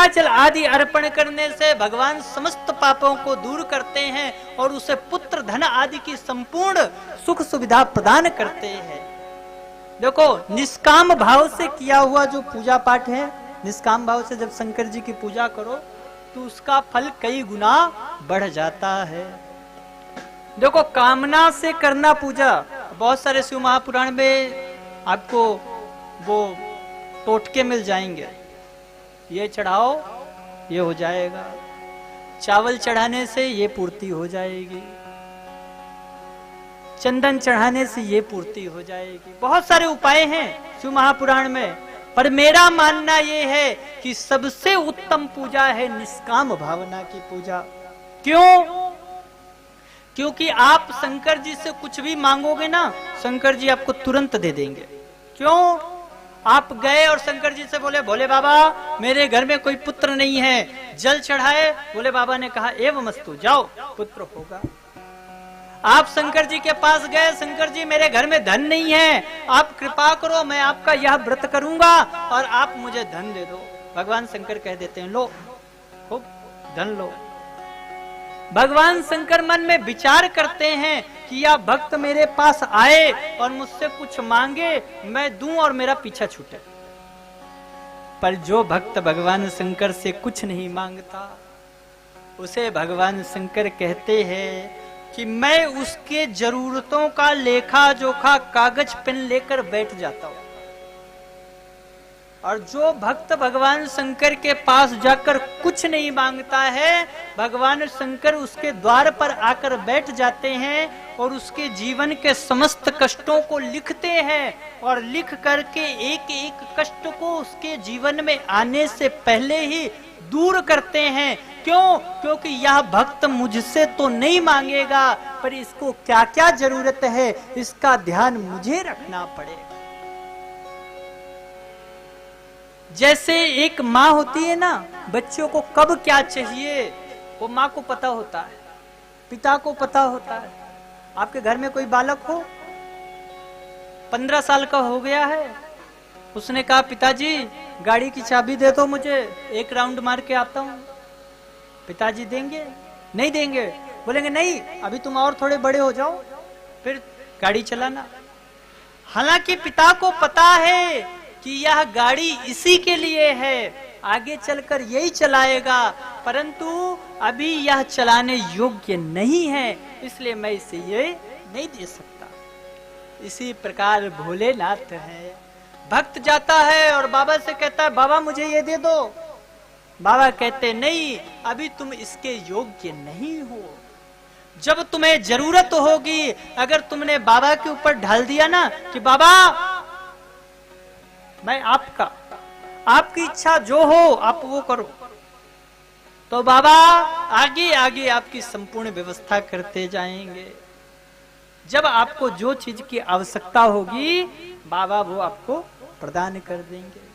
गंगाजल आदि अर्पण करने से भगवान समस्त पापों को दूर करते हैं और उसे पुत्र धन आदि की संपूर्ण सुख सुविधा प्रदान करते हैं। देखो, निष्काम भाव से किया हुआ जो पूजा पाठ है, निष्काम भाव से जब शंकर जी की पूजा करो तो उसका फल कई गुना बढ़ जाता है। देखो, कामना से करना पूजा, बहुत सारे शिव महापुराण में आपको वो टोटके मिल जाएंगे, ये चढ़ाओ ये हो जाएगा, चावल चढ़ाने से ये पूर्ति हो जाएगी, चंदन चढ़ाने से ये पूर्ति हो जाएगी। बहुत सारे उपाय हैं शिव महापुराण में, पर मेरा मानना ये है कि सबसे उत्तम पूजा है निष्काम भावना की पूजा। क्यों? क्योंकि आप शंकर जी से कुछ भी मांगोगे ना, शंकर जी आपको तुरंत दे देंगे। क्यों? आप गए और शंकर जी से बोले, भोले बाबा मेरे घर में कोई पुत्र नहीं है, जल चढ़ाए, भोले बाबा ने कहा एवमस्तु, जाओ पुत्र होगा। आप शंकर जी के पास गए, शंकर जी मेरे घर में धन नहीं है, आप कृपा करो, मैं आपका यह व्रत करूंगा और आप मुझे धन दे दो। भगवान शंकर कह देते हैं, लो खूब धन लो। भगवान शंकर मन में विचार करते हैं कि यह भक्त मेरे पास आए और मुझसे कुछ मांगे, मैं दूं और मेरा पीछा छूटे। पर जो भक्त भगवान शंकर से कुछ नहीं मांगता, उसे भगवान शंकर कहते हैं कि मैं उसके जरूरतों का लेखा जोखा कागज पेन लेकर बैठ जाता हूं। और जो भक्त भगवान शंकर के पास जाकर कुछ नहीं मांगता है, भगवान शंकर उसके द्वार पर आकर बैठ जाते हैं और उसके जीवन के समस्त कष्टों को लिखते हैं और लिख करके एक एक कष्ट को उसके जीवन में आने से पहले ही दूर करते हैं। क्यों? क्योंकि यह भक्त मुझसे तो नहीं मांगेगा, पर इसको क्या क्या जरूरत है इसका ध्यान मुझे रखना पड़ेगा। जैसे एक माँ होती है ना, बच्चों को कब क्या चाहिए वो माँ को पता होता है, पिता को पता होता है। आपके घर में कोई बालक हो, 15 साल का हो गया है, उसने कहा पिताजी गाड़ी की चाबी दे दो मुझे, एक राउंड मार के आता हूं। पिताजी देंगे? नहीं देंगे, बोलेंगे नहीं अभी तुम और थोड़े बड़े हो जाओ फिर गाड़ी चलाना। हालांकि पिता को पता है कि यह गाड़ी इसी के लिए है, आगे चलकर यही चलाएगा, परंतु अभी यह चलाने योग्य नहीं है, इसलिए मैं इसे ये नहीं दे सकता। इसी प्रकार भोलेनाथ है, भक्त जाता है और बाबा से कहता है बाबा मुझे ये दे दो। बाबा कहते नहीं, अभी तुम इसके योग्य नहीं हो। जब तुम्हें जरूरत होगी, अगर तुमने बाबा के ऊपर ढाल दिया ना कि बाबा मैं आपका, आपकी इच्छा जो हो आप वो करो, तो बाबा आगे आगे आपकी संपूर्ण व्यवस्था करते जाएंगे। जब आपको जो चीज की आवश्यकता होगी बाबा वो आपको प्रदान कर देंगे।